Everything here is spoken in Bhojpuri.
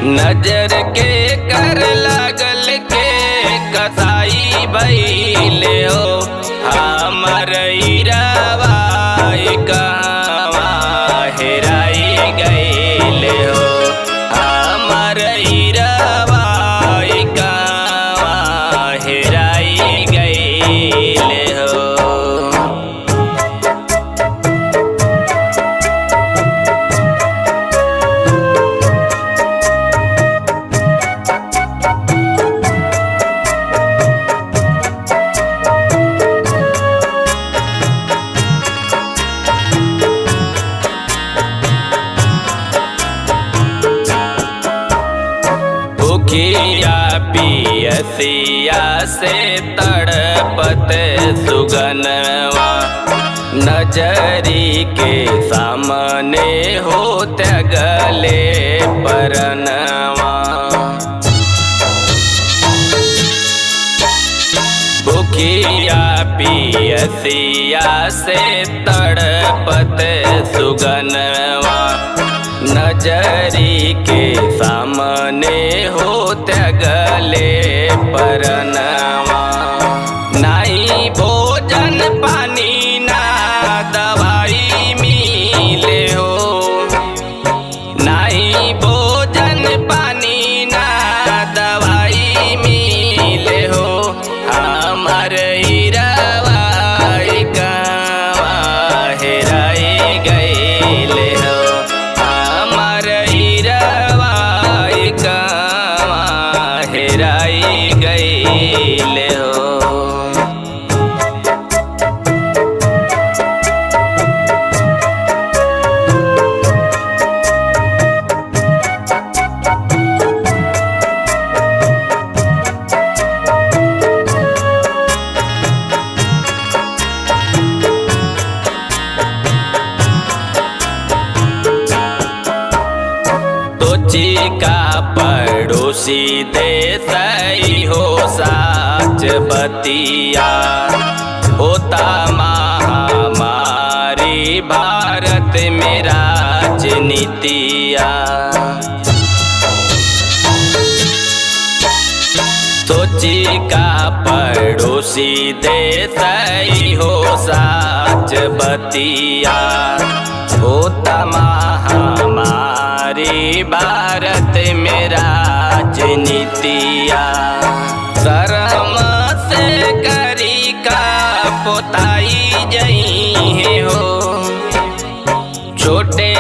नजर के कर लागल के कसाई भइले हो हमर इरवा कहवा हेराई गइले हो हमर इरवा कहवा हेराई गइले हो। भूखिया पियसिया से तड़पत सुगनवा नजरी के सामने हो त्यागले परनवा। भूखिया पियसिया से तड़पत सुगनवा नजरी के सामने हो त्यागले परनवा। नाई भोजन पानी ना दवाई मिले हो नाई भोजन पानी ना दवाई मिले हो हमर इरवा कहवा हेराई गइले हो हमर इरवा कहवा हेराई गइले हो। का पड़ोसी देसई हो साच बतिया होता महामारी भारत में राजनीतिया। सोची का पड़ोसी देसई हो साच बतिया होता महामारी भारत में राजनीतिया। शर्म से करी का पोताई जई हो छोटे